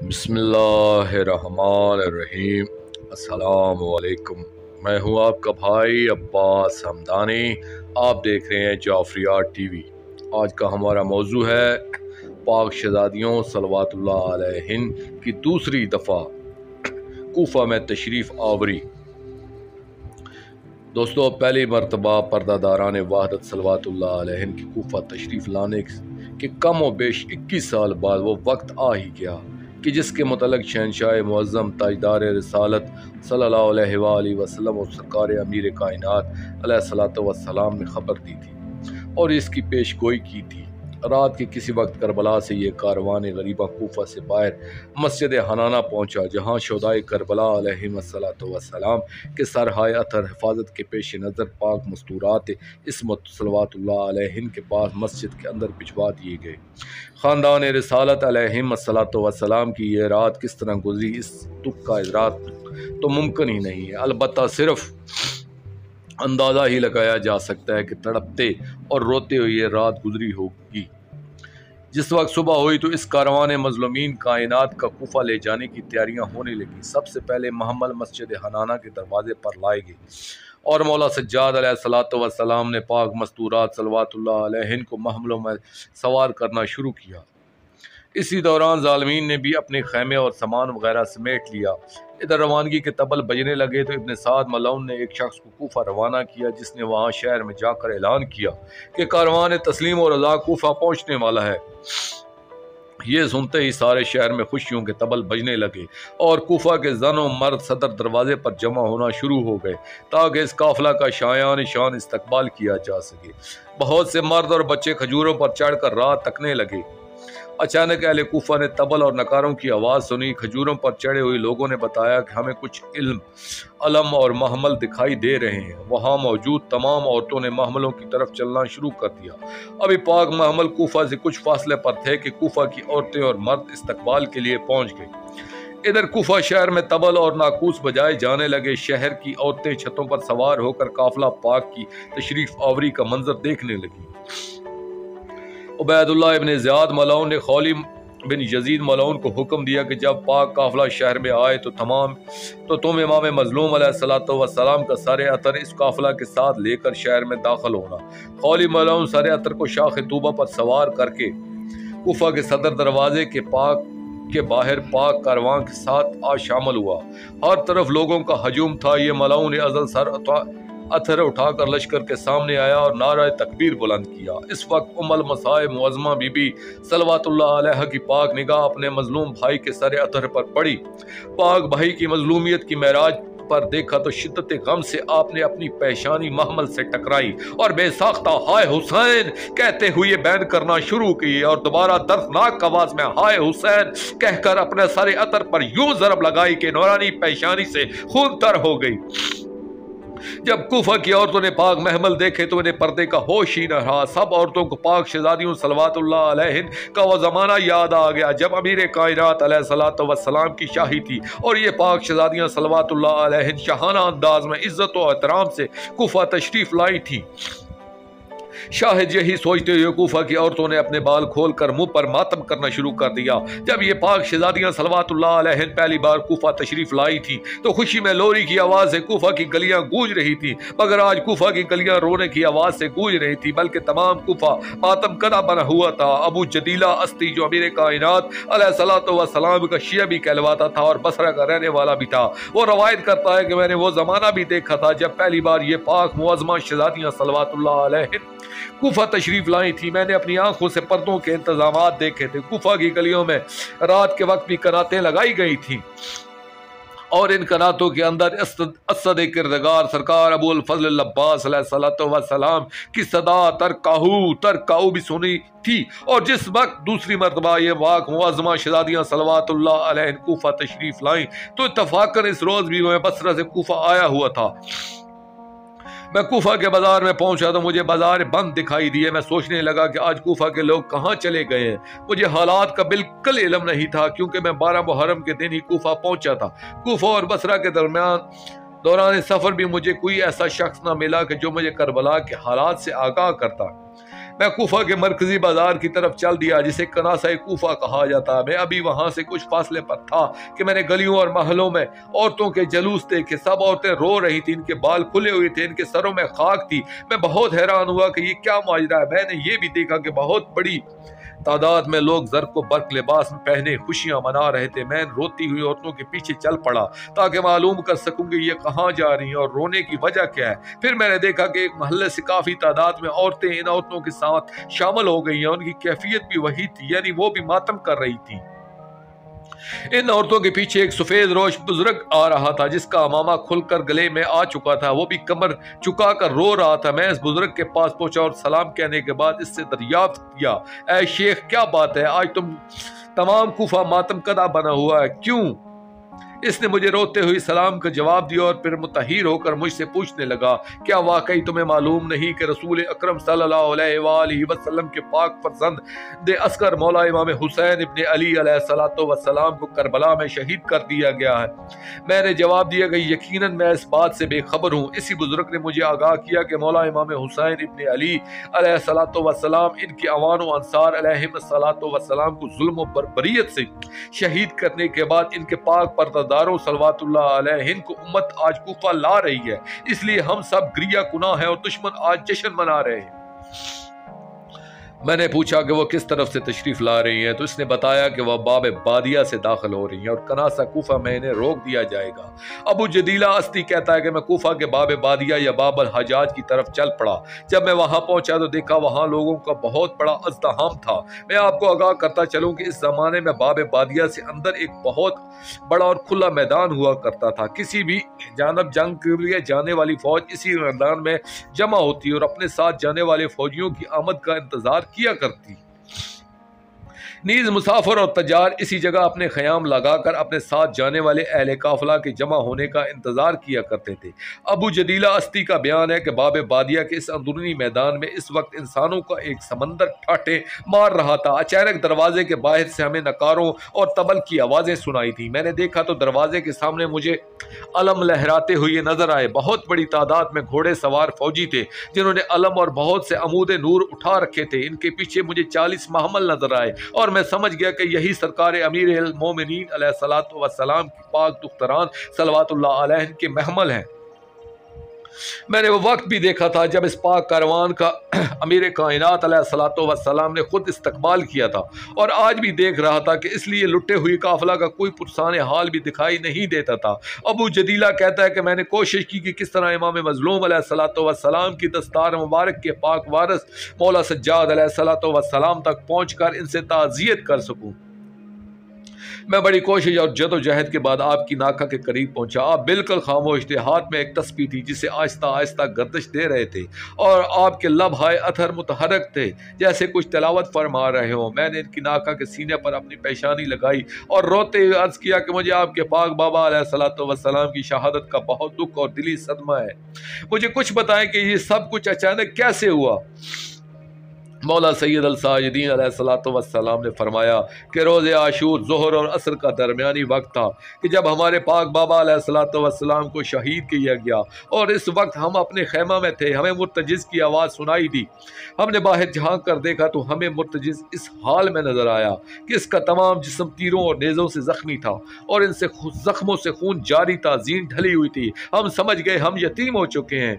बिस्मिल्लाहिर्रहमानिर्रहीम। अस्सलाम वालेकुम। मैं हूं आपका भाई अब्बास हमदानी। आप देख रहे हैं जाफरियात टीवी। आज का हमारा मौजू है पाक शहजादियों सलवातुल्लाह अलैहिन की दूसरी दफ़ा कूफा में तशरीफ़ आवरी। दोस्तों, पहली मरतबा पर्दादारान वहदत सलवातुल्लाह अलैहिन की कूफा तशरीफ़ लाने के कम व बेश 21 साल बाद वो वक्त आ ही गया कि जिसके मुतल्लिक़ शहनशाह मुअज़्ज़म ताजदार रिसालत सल्लल्लाहु अलैहि वसल्लम और सरकार अमीर कायनात अलैहिस्सलातु वस्सलाम ने ख़बर दी थी और इसकी पेश गोई की थी। रात के किसी वक्त करबला से ये कारवान गरीबा कूफा से बाहर मस्जिद हनाना पहुँचा, जहाँ शुहदाए करबला अलैहिस्सलातु वस्सलाम के सरहाय अतर हिफाजत के पेश नज़र पाक मस्तूरात इस्मत सलवातुल्लाह अलैहिन के पास मस्जिद के अंदर भिजवा दिए गए। ख़ानदान रिसालत अलैहिस्सलातु वस्सलाम की ये रात किस तरह गुजरी, इस दुख का इजरार तो मुमकिन ही नहीं है। अलबत्ता सिर्फ अंदाज़ा ही लगाया जा सकता है कि तड़पते और रोते हुए ये रात गुजरी होगी। जिस वक्त सुबह हुई तो इस कारवान मज़लूमीन कायनात का कूफा ले जाने की तैयारियां होने लगी। सबसे पहले महमल मस्जिद हनाना के दरवाजे पर लाए गए और मौला सज्जाद अलैहिस्सलातु वस्सलाम ने पाक मस्तूरात सलवातुल्लाह अलैहिन को महमलों में सवार करना शुरू किया। इसी दौरान ज़ालिमीन ने भी अपने खैमे और सामान वगैरह समेट लिया। इधर रवानगी के तबल बजने लगे तो इब्न साद मलऊन ने एक शख्स को कूफा रवाना किया, जिसने वहाँ शहर में जाकर ऐलान किया कि कारवान तस्लीम और रज़ा कूफा पहुँचने वाला है। ये सुनते ही सारे शहर में खुशियों के तबल बजने लगे और कूफा के जन और मर्द सदर दरवाजे पर जमा होना शुरू हो गए ताकि इस काफिला का शायान शान इस्तकबाल किया जा सके। बहुत से मर्द और बच्चे खजूरों पर चढ़कर राह तकने लगे। अचानक अहले कूफा ने तबल और नकारों की आवाज़ सुनी। खजूरों पर चढ़े हुए लोगों ने बताया कि हमें कुछ अलम और महमल दिखाई दे रहे हैं। वहाँ मौजूद तमाम औरतों ने महमलों की तरफ चलना शुरू कर दिया। अभी पाक महमल कूफा से कुछ फासले पर थे कि कूफा की औरतें और मर्द इस्तकबाल के लिए पहुँच गए। इधर कूफा शहर में तबल और नाकूस बजाए जाने लगे। शहर की औरतें छतों पर सवार होकर काफिला पाक की तशरीफ आवरी का मंजर देखने लगी। उबैदुल्लाह इब्न ज़ियाद मलऊन ने खौली बिन यजीद मलऊन को हुक्म दिया कि जब पाक काफिला शहर में आए तो तुम इमाम मज़लूम अलैहिस्सलातु वस्सलाम का सारे अतर इस काफिला के साथ लेकर शहर में दाखिल होना। खौली मलऊन सारे अतर को शाख तूबा पर सवार करके कूफा के सदर दरवाजे के बाहर पाक कारवां के साथ आज शामिल हुआ। हर तरफ लोगों का हजूम था। ये मलऊन ने अज़ल सर अथर उठाकर लश्कर के सामने आया और नारा तकबीर बुलंद किया। इस वक्त उम्मुल मसाइब मुअज़्ज़मा बीबी सलवातुल्लाह अलैहा की पाक निगाह अपने मजलूम भाई के सर अथर पर पड़ी। पाक भाई की मजलूमियत की महराज पर देखा तो शिद्दत गम से आपने अपनी पेशानी महमल से टकराई और बेसाख्ता हाय हुसैन कहते हुए बैन करना शुरू की और दोबारा दर्दनाक आवाज में हाय हुसैन कहकर अपने सर अतर पर यूं ज़रब लगाई कि नौरानी पेशानी से खून तर हो गई। जब कूफा की औरतों ने पाक महमल देखे तो उन्हें पर्दे का होश ही न रहा। सब औरतों को पाक शहजादियों सलवातुल्लाह अलैहिन का वो ज़माना याद आ गया जब अमीर कायनात अलैहिस्सलातु वस्सलाम की शाही थी और ये पाक शहजादियाँ सलवातुल्लाह अलैहिन शाहाना अंदाज में इज्जत और एहतराम से कूफा तशरीफ लाई थी। शाहिद यही सोचते हुए कूफा की औरतों ने अपने बाल खोलकर मुंह पर मातम करना शुरू कर दिया। जब ये पाक शहजादियां सलवातुल्लाह अलैहिन पहली बार कूफा तशरीफ लाई थी तो खुशी में लोरी की आवाज़ से कूफा की गलियां गूंज रही थी, मगर आज कूफा की गलियां रोने की आवाज़ से गूंज रही थी, बल्कि तमाम कूफा मातम कदा बना हुआ था। अबू जदीला अस्ती जो अमीर कायनात अलैहिस्सलातु वस्सलाम का शिया भी कहलवाता था और बसरा का रहने वाला भी था, वो रवायत करता है कि मैंने वो ज़माना भी देखा था जब पहली बार ये पाक मुअज़्ज़मा शहजादियां सलवातुल्लाह अलैहिन कूफा तशरीफ लाई थी। मैंने अपनी आंखों से पर्दों के इंतजामात देखे थे। कूफा की गलियों में रात के वक्त भी कनातें लगाई गई थी और इन कनातों के अंदर असद किरदगार सरकार अबुल फजल अब्बास अलैहिस्सलातु वस्सलाम की सदा तरकाहू भी सुनी थी। और जिस वक्त दूसरी मरतबा ये वाक मुअज़्ज़मा शहजादियां सलवातुल्लाह अलैहिन कूफा तशरीफ लाई तो इत्तफाकन इस रोज भी मैं बसरा से कूफा आया हुआ था। मैं कूफा के बाजार में पहुंचा तो मुझे बाजार बंद दिखाई दिए। मैं सोचने लगा कि आज कूफा के लोग कहां चले गए हैं। मुझे हालात का बिल्कुल इल्म नहीं था क्योंकि मैं 12 मुहर्रम के दिन ही कूफा पहुंचा था। कूफा और बसरा के दौरान सफर भी मुझे कोई ऐसा शख्स ना मिला कि जो मुझे करबला के हालात से आगाह करता। मैं कूफा के मरकजी बाजार की तरफ चल दिया जिसे कनासा कूफा कहा जाता। मैं अभी वहां से कुछ फासले पर था कि मैंने गलियों और महलों में औरतों के जलूस देखे। सब औरतें रो रही थी, इनके बाल खुले हुए थे, इनके सरों में खाक थी। मैं बहुत हैरान हुआ कि ये क्या माजरा है। मैंने ये भी देखा कि बहुत बड़ी तादाद में लोग ज़र्क को बर्क लिबास में पहने खुशियां मना रहे थे। मैं रोती हुई औरतों के पीछे चल पड़ा ताकि मालूम कर सकूं कि ये कहाँ जा रही हैं और रोने की वजह क्या है। फिर मैंने देखा कि एक महल्ले से काफ़ी तादाद में औरतें इन औरतों के साथ शामिल हो गई हैं। उनकी कैफियत भी वही थी, यानी वो भी मातम कर रही थी। इन औरतों के पीछे एक सफेद रोश बुजुर्ग आ रहा था जिसका अमामा खुलकर गले में आ चुका था। वो भी कमर चुका कर रो रहा था। मैं इस बुजुर्ग के पास पहुंचा और सलाम कहने के बाद इससे दरियाफ्त किया, ऐ शेख क्या बात है, आज तुम तमाम कूफा मातम कदा बना हुआ है, क्यों? इसने मुझे रोते हुए सलाम का जवाब दिया और फिर मुतहिर होकर मुझसे पूछने लगा, क्या वाकई तुम्हें मालूम नहीं कि रसूल अकरम सल्लल्लाहु अलैहि वसल्लम के पाक फर्जंद दे अस्कर मौला इमाम हुसैन इब्ने अली अलैहिस्सलातु वस्सलाम को करबला में शहीद कर दिया गया है? मैंने जवाब दिया कि यकीनन मैं इस बात से बेखबर हूँ। इसी बुजुर्ग ने मुझे आगाह किया कि मौला इमाम हुसैन इब्ने अली अलैहिस्सलातु वस्सलाम इनके अवान व अंसार अलैहिस्सलातु वस्सलाम को जुल्म व बर्बरियत से शहीद करने के बाद इनके पाक पर दारों सलवातुल्लाह अलैहिन को उम्मत आज कूफा ला रही है, इसलिए हम सब ग्रिया कुना है और दुश्मन आज जश्न मना रहे हैं। मैंने पूछा कि वो किस तरफ से तशरीफ ला रही हैं, तो इसने बताया कि वह बाब बादिया से दाखिल हो रही हैं और कनासा कूफा में इन्हें रोक दिया जाएगा। अबू जदीला अस्ती कहता है कि मैं कूफा के बाब बादिया या बाब अल हजाज की तरफ चल पड़ा। जब मैं वहां पहुंचा तो देखा वहां लोगों का बहुत बड़ा अज़्दहाम था। मैं आपको आगाह करता चलूं कि इस जमाने में बाब बादिया से अंदर एक बहुत बड़ा और खुला मैदान हुआ करता था। किसी भी जानब जंग के लिए जाने वाली फौज इसी मैदान में जमा होती और अपने साथ जाने वाले फौजियों की आमद का इंतजार किया करती। नीज मुसाफिर और तजार इसी जगह अपने ख़याम लगाकर अपने साथ जाने वाले अहले काफिला के जमा होने का इंतजार किया करते थे। अबू जदीला अस्ती का बयान है कि बाब बादिया के इस अंदरूनी मैदान में इस वक्त इंसानों का एक समंदर ठाटे मार रहा था। अचानक दरवाजे के बाहर से हमें नकारों और तबल की आवाज़ें सुनाई थी। मैंने देखा तो दरवाजे के सामने मुझे अलम लहराते हुए नजर आए। बहुत बड़ी तादाद में घोड़े सवार फौजी थे जिन्होंने अलम और बहुत से अमूद नूर उठा रखे थे। इनके पीछे मुझे 40 महमल नजर आए और मैं समझ गया कि यही सरकार अमीर अल मोमिनीन अलैहिस्सलातु वस्सलाम की पाक दुख्तरान सलवातुल्लाह अलैहि के महमल हैं। मैंने वो वक्त भी देखा था जब इस पाक कारवान का अमीर कायनात अलैहिस्सलातु वस्सलाम ने खुद इस्तकबाल किया था और आज भी देख रहा था कि इसलिए लुटे हुई काफिला का कोई पुरसान हाल भी दिखाई नहीं देता था। अबू जदीला कहता है कि मैंने कोशिश की कि किस तरह इमाम मजलूम अलैहिस्सलातु वस्सलाम की दस्तार मुबारक के पाक वारिस मौला सज्जाद अलैहिस्सलातु वस्सलाम तक पहुँच कर इनसे ताज़ियत कर सकूँ। मैं बड़ी कोशिश और जदोजहद के बाद आपकी नाका के करीब पहुंचा। आप बिल्कुल खामोश थे। हाथ में एक तस्बीह थी जिसे आहिस्ता आहिस्ता गर्दिश दे रहे थे और आपके लब हाय अथर मुतहरक थे जैसे कुछ तिलावत फरमा रहे हो। मैंने इनकी नाका के सीने पर अपनी पेशानी लगाई और रोते हुए अर्ज किया कि मुझे आपके पाक बाबा अलैहिस्सलातु वस्सलाम की शहादत का बहुत दुख और दिली सदमा है। मुझे कुछ बताएं कि ये सब कुछ अचानक कैसे हुआ। मौला सैयद अल साजिदीन अलैहिस्सलातु वस्सलाम ने फरमाया कि रोज़े आशूर ज़ोहर और असर का दरमियानी वक्त था कि जब हमारे पाक बाबा अलैहिस्सलातु वस्सलाम को शहीद किया गया और इस वक्त हम अपने खैमा में थे। हमें मुर्तजिज़ की आवाज़ सुनाई दी। हमने बाहर झांक कर देखा तो हमें मुर्तजिज़ इस हाल में नज़र आया कि इसका तमाम जिस्म तीरों और नेज़ों से ज़ख्मी था और इनसे ज़ख्मों से खून जारी था, ज़ीन ढली हुई थी। हम समझ गए हम यतीम हो चुके हैं।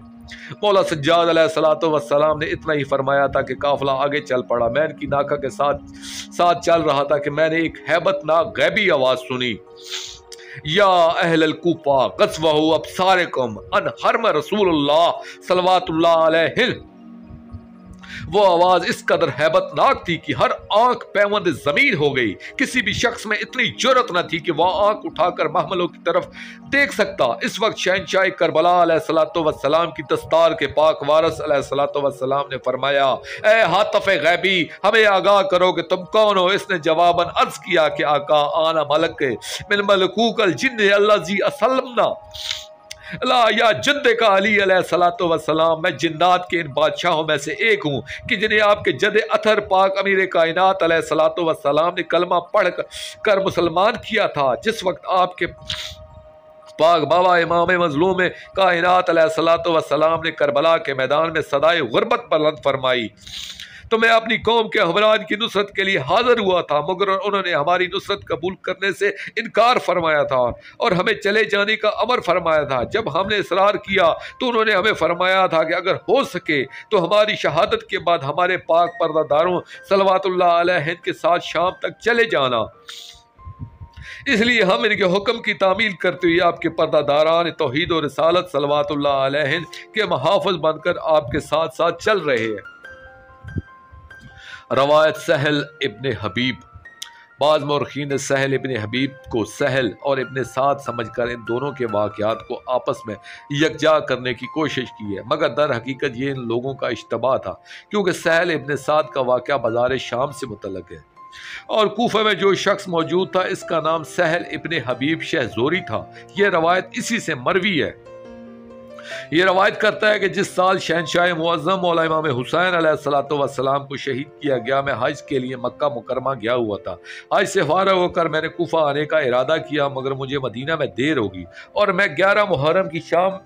मौला सज्जाद अलैहिस्सलातु वस्सलाम ने इतना ही फरमाया था कि काफिला आगे चल पड़ा। मैं इनकी नाका के साथ चल रहा था कि मैंने एक हैबतनाक गैबी आवाज सुनी, या अहलल कूफा ग़ज़वहु अब्सारकुम अन हरम रसूलुल्लाह सल्लल्लाहु अलैहि। वो आवाज इस कदर हैबतनाक थी कि हर आंख पैवंद जमीन हो गई। किसी भी शख्स में इतनी जुर्रत न थी कि वह आंख उठाकर महमलों की तरफ देख सकता। इस वक्त शहंशाह करबला अलैहिस्सलातु वस्सलाम की दस्तार के पाक वारिस अलैहिस्सलातु वस्सलाम ने फरमाया, ए हातिफ़ गैबी, हमें आगाह करो कि तुम कौन हो। इसने जवाबन अर्ज किया कि आका आना मलक मिन मलकूकल जिन्न अल्लज़ी असलमना ला या जद्द का अली अलैहिस्सलातु वस्सलाम, मैं जिन्नात के इन बादशाहों में से एक हूँ कि जिन्हें आपके जद अथर पाक अमीर कायनात अलैहिस्सलातु वस्सलाम ने कलमा पढ़ कर मुसलमान किया था। जिस वक्त आपके पाक बाबा इमाम मजलूम कायनात अलैहिस्सलातु वस्सलाम ने करबला के मैदान में सदाए गुरबत बुलंद फरमाई तो मैं अपनी कौम के हमरान की नुसरत के लिए हाजिर हुआ था, मगर उन्होंने हमारी नुसरत कबूल करने से इनकार फरमाया था और हमें चले जाने का अमर फरमाया था। जब हमने इसरार किया तो उन्होंने हमें फरमाया था कि अगर हो सके तो हमारी शहादत के बाद हमारे पाक पर्दादारों सल्लल्लाहु अलैहि के साथ शाम तक चले जाना। इसलिए हम इनके हुक्म की तामील करते हुए आपके पर्दादारान तौहीद और रिसालत सल्लल्लाहु अलैहि के मुहाफ़िज़ बनकर आपके साथ साथ चल रहे हैं। रवायत सहल इब्ने हबीब। बाज़ मौरखीन ने सहल इब्ने हबीब को सहल और इब्ने साद समझकर इन दोनों के वाक़यात को आपस में यकजा करने की कोशिश की है, मगर दर हकीकत ये इन लोगों का इश्तबाह था, क्योंकि सहल इब्ने साद का वाक़या बाज़ार शाम से मुतल्लक़ है और कूफा में जो शख्स मौजूद था इसका नाम सहल इब्ने हबीब शहज़ोरी था। यह रवायत इसी से मरवी है। यह रवायत करता है कि जिस साल शहनशाह मुअज़्ज़म मौला इमाम हुसैन अलैहिस्सलातु वस्सलाम को शहीद किया गया, मैं हज के लिए मक्का मुकरमा गया हुआ था। हज से फारग होकर मैंने कूफा आने का इरादा किया, मगर मुझे मदीना में देर होगी और मैं 11 मुहर्रम की शाम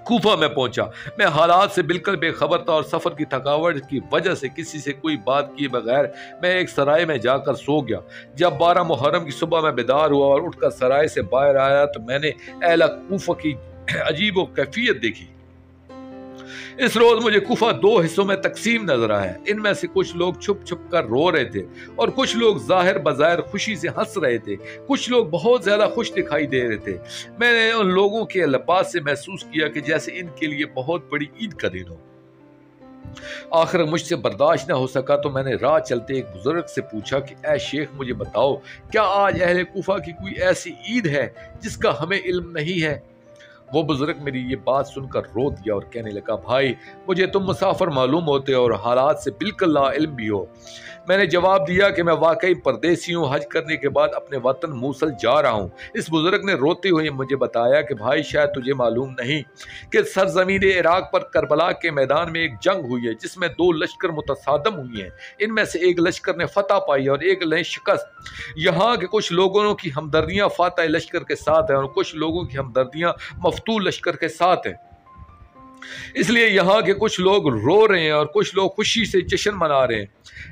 कूफा में पहुंचा। मैं हालात से बिल्कुल बेखबर था और सफ़र की थकावट की वजह से किसी से कोई बात किए बगैर मैं एक सराय में जाकर सो गया। जब 12 मुहर्रम की सुबह मैं बेदार हुआ और उठकर सराय से बाहर आया तो मैंने अहले कूफा की अजीब व कैफियत देखी। इस रोज मुझे कूफा 2 हिस्सों में तकसीम नजर आया। इनमें से कुछ लोग छुप छुप कर रो रहे थे और कुछ लोग जाहिर बज़ाहिर खुशी से हंस रहे थे। कुछ लोग बहुत ज्यादा खुश दिखाई दे रहे थे। मैंने उन लोगों के लिबास से महसूस किया कि जैसे इनके लिए बहुत बड़ी ईद का दिन हो। आखिर मुझसे बर्दाश्त न हो सका तो मैंने राह चलते एक बुजुर्ग से पूछा कि ऐ शेख, मुझे बताओ, क्या आज अहले कूफा की कोई ऐसी ईद है जिसका हमें इल्म नहीं है? वो बुजुर्ग मेरी ये बात सुनकर रो दिया और कहने लगा, भाई, मुझे तुम मुसाफिर मालूम होते हो और हालात से बिल्कुल लाइल्म भी हो। मैंने जवाब दिया कि मैं वाकई परदेसी हूँ, हज करने के बाद अपने वतन मूसल जा रहा हूँ। इस बुजुर्ग ने रोते हुए मुझे बताया कि भाई, शायद तुझे मालूम नहीं कि सरजमीन इराक पर करबला के मैदान में एक जंग हुई है जिसमें 2 लश्कर मुतसादम हुई हैं। इनमें से एक लश्कर ने फतह पाई और एक ने शिकस्त। यहाँ के कुछ लोगों की हमदर्दियाँ फातह लश्कर के साथ हैं और कुछ लोगों की हमदर्दियाँ मफतूल लश्कर के साथ हैं। इसलिए यहाँ के कुछ लोग रो रहे हैं और कुछ लोग खुशी से जश्न मना रहे हैं।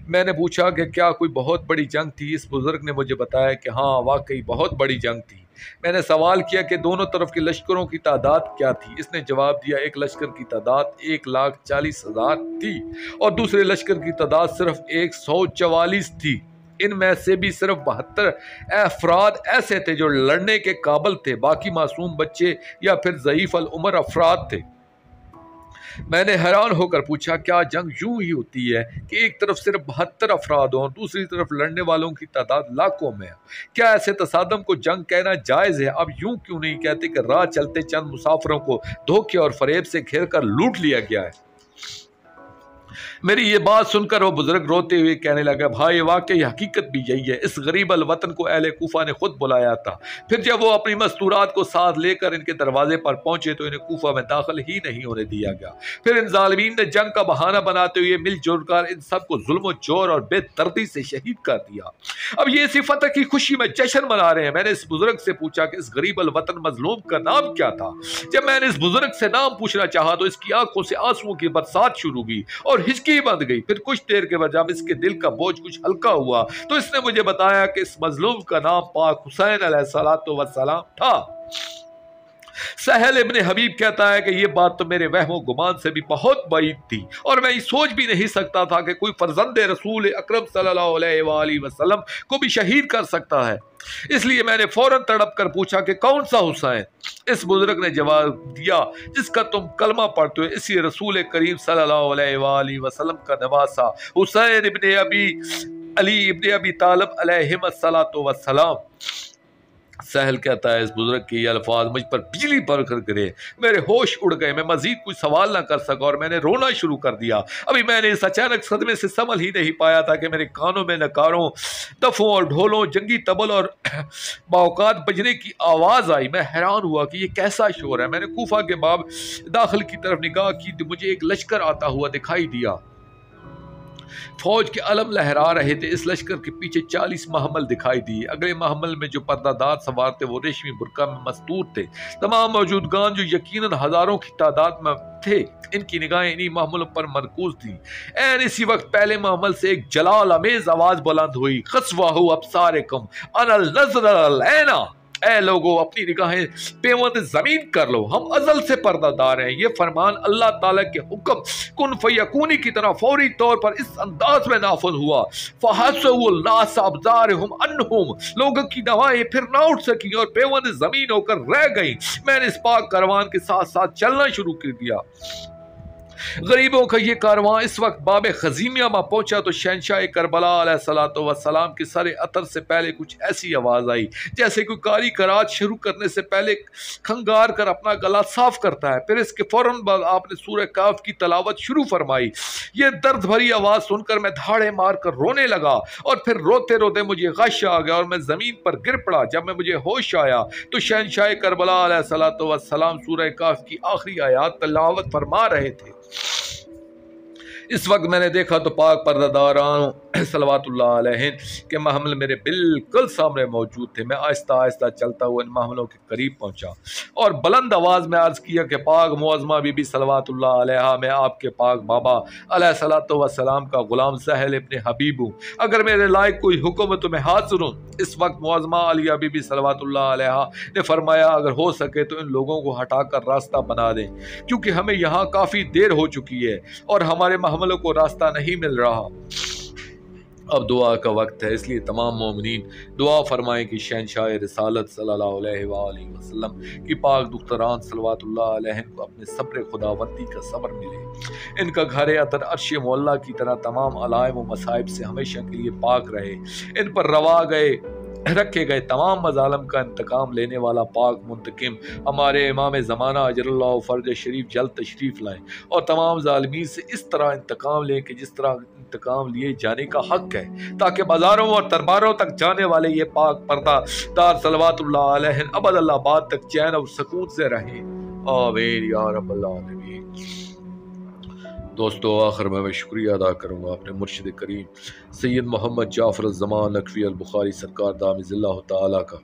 मैंने पूछा कि क्या कोई बहुत बड़ी जंग थी? इस बुजुर्ग ने मुझे बताया कि हाँ, वाकई बहुत बड़ी जंग थी। मैंने सवाल किया कि दोनों तरफ के लश्करों की तादाद क्या थी? इसने जवाब दिया, एक लश्कर की तादाद 1,40,000 थी और दूसरे लश्कर की तादाद सिर्फ 144 थी। इनमें से भी सिर्फ 72 अफराद ऐसे थे जो लड़ने के काबिल थे, बाकी मासूम बच्चे या फिर ज़ईफ़ अल उमर अफराद थे। मैंने हैरान होकर पूछा, क्या जंग यूं ही होती है कि एक तरफ सिर्फ 72 अफराद हों और दूसरी तरफ लड़ने वालों की तादाद लाखों में है? क्या ऐसे तसादम को जंग कहना जायज़ है? अब यूं क्यों नहीं कहते कि राह चलते चंद मुसाफिरों को धोखे और फरेब से घेर कर लूट लिया गया है? मेरी ये बात सुनकर वो बुजुर्ग रोते हुए कहने लगा, भाई, वाकई हकीकत भी यही है। इस गरीब अल वतन को अहले कूफा ने खुद बुलाया था। फिर जब वो अपनी मस्तूरात को साथ लेकर इनके दरवाजे पर पहुंचे तो इन्हें कूफा में दाखिल ही नहीं होने दिया गया। फिर इन जालिमीन ने जंग का बहाना बनाते हुए मिलजुल कर इन सबको जुल्म जोर और बेदर्दी से शहीद कर दिया। अब ये इसी फतह की खुशी में जश्न मना रहे हैं। मैंने इस बुजुर्ग से पूछा कि इस गरीब अल वतन मजलूम का नाम क्या था। जब मैंने इस बुजुर्ग से नाम पूछना चाहा तो इसकी आंखों से आंसुओं की बरसात शुरू हुई और हिचकी बंद गई। फिर कुछ देर के बाद जब इसके दिल का बोझ कुछ हल्का हुआ तो इसने मुझे बताया कि इस मजलूम का नाम पाक हुसैन अलैहिस्सलातु वस्सलाम था। सहल इब्ने हबीब कहता है कि यह बात तो मेरे वहमो गुमान से भी बहुत बाइद थी और मैं सोच भी नहीं सकता था कि कोई फर्जंदे रसूल अकरम सल्लल्लाहु अलैहि वसल्लम को भी शहीद कर सकता है। इसलिए मैंने फौरन तड़प कर पूछा कि कौन सा हुसैन? इस बुजुर्ग ने जवाब दिया, जिसका तुम कलमा पढ़ते हो, इसी रसूल करीम सल्लल्लाहु अलैहि वसल्लम का नवासा हुसैन इब्ने अली इब्ने अबी तालिब अलैहिस्सलातु वस्सलाम। सहल कहता है, इस बुजुर्ग के ये अल्फाज मुझ पर बिजली भरकर गिरे। मेरे होश उड़ गए। मैं मजीद कोई सवाल ना कर सका और मैंने रोना शुरू कर दिया। अभी मैंने इस अचानक सदमे से संभल ही नहीं पाया था कि मेरे कानों में नकारों, दफों और ढोलों, जंगी तबल और बावकात बजने की आवाज़ आई। मैं हैरान हुआ कि ये कैसा शोर है। मैंने कूफा के बाब दाखिल की तरफ निगाह की तो मुझे एक लश्कर आता हुआ दिखाई दिया। फौज के अलम लहरा रहे थे। इस लश्कर के पीछे 40 महमल दिखाई दिए। अगले महमल में जो पर्दादार सवार थे वो रेशमी बुरका में मस्तूर थे। तमाम मौजूदगान जो यकीनन हजारों की तादाद में थे, इनकी निगाहें इन्हीं महमलों पर मरकूज थी। एन इसी वक्त पहले महमल से एक जलाल अमेज आवाज बुलंद हुई, खस्वाहु अब्सारिकुम अनल नज़रल ऐना। ऐ लोगो, अपनी निगाहें पेवंद जमीन कर लो, हम अजल से पर्दादार हैं। ये फरमान अल्लाह ताला के हुक्म कुन फयकूनी की तरह फौरी तौर पर इस अंदाज में नाफिज हुआ। फहसुल नास अब्सारहुम अन्हुम, लोगों की नवाएं फिर ना उठ सकी और पेवंद जमीन होकर रह गई। मैंने इस पाक कारवान के साथ साथ चलना शुरू कर दिया। गरीबों का ये कारवां इस वक्त बाब खजीमिया में पहुंचा तो शहनशाह करबला अलैहिस्सलातु वस्सलाम के सरे अतर से पहले कुछ ऐसी आवाज आई जैसे कोई कारी करात शुरू करने से पहले खंगार कर अपना गला साफ करता है। फिर इसके फौरन बाद आपने सूरह काफ की तलावत शुरू फरमाई। ये दर्द भरी आवाज सुनकर मैं धाड़े मार कर रोने लगा और फिर रोते रोते मुझे गश आ गया और मैं जमीन पर गिर पड़ा। जब मैं मुझे होश आया तो शहनशाह करबला अलैहिस्सलातु वस्सलाम सूरह काफ की आखिरी आयात तलावत फरमा रहे थे। इस वक्त मैंने देखा तो पाक पर्दादारान सलवातुल्लाह अलैहि के महमल मेरे बिल्कुल सामने मौजूद थे। मैं आहिस्ता आहिस्ता चलता हुआ इन महमलों के करीब पहुंचा और बुलंद आवाज़ में अर्ज़ किया कि पाक मुअज़्ज़मा बीबी सलवातुल्लाह अलैहा, मैं आपके पाक बाबा अलैहिस्सलातु वस्सलाम का गुलाम सहल इब्ने हबीब हूँ। अगर मेरे लायक कोई हुक्म है तो मैं हाज़िर हूँ। इस वक्त मुअज़्ज़मा आलिया बीबी सलवातुल्लाह अलैहा ने फरमाया, अगर हो सके तो इन लोगों को हटाकर रास्ता बना दें, क्योंकि हमें यहाँ काफ़ी देर हो चुकी है और हमारे महमलों को रास्ता नहीं मिल रहा। अब दुआ का वक्त है, इसलिए तमाम मोमिनीन दुआ फरमाएं कि शहनशाह रिसालत सल्लल्लाहु अलैहि वसल्लम की पाक दुख्तरान सल्लल्लाहु अलैहि को अपने सब्र खुदावंदी का सब्र मिले। इनका घर अतर अर्श मौला की तरह तमाम अलाइम व मसाइब से हमेशा के लिए पाक रहे। इन पर रखे गए तमाम मजालम का इंतकाम लेने वाला पाक मुंतकिम हमारे इमाम ज़माना अजरल्लाहु फर्ज शरीफ जल्द तशरीफ़ लाएं और तमाम ज़ालिमीन से इस तरह इंतकाम लें कि जिस तरह इंतकाम लिए जाने का हक है, ताकि बाजारों और दरबारों तक जाने वाले ये पाक पर्दादार सलवातुल्लाह अलैहि अबदल्लाबाद तक चैन और सुकून से रहें। आमीन या रब्बल आलमीन। दोस्तों, आखिर में मैं शुक्रिया अदा करूँगा अपने मुर्शिद करीम सैयद मोहम्मद जाफ़र ज़मान नकवी अल बुखारी सरकार दामिज़िल्लाहु ताला का।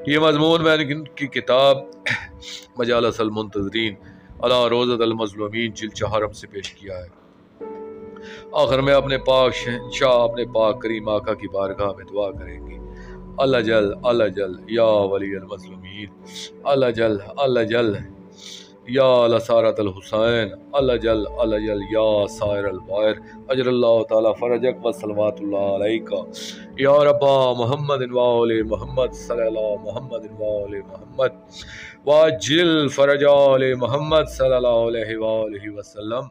ये मज़मून मैंने इनकी किताब मजालिस अल मुंतज़रीन अला रोज़त अल मज़लूमीन जिल्द 4 से पेश किया है। आखिर में अपने पाक शहंशाह अपने पाक करीम आका की बारगाह में दुआ करेंगे, अल्लाह जल या वली अल मज़लूमीन, अल्लाह जल या लसारत अल हुसैन, अल्लाह जल या सायर अल बायर, अजरल्लाहु ताला फरजक व सलवातुल्लाह अलैका या रब्बा मुहम्मद व आले मुहम्मद सल्लल्लाहु मुहम्मद व आले मुहम्मद वाजिल फरजा आले मुहम्मद सल्लल्लाहु अलैहि व आलिहि वसल्लम।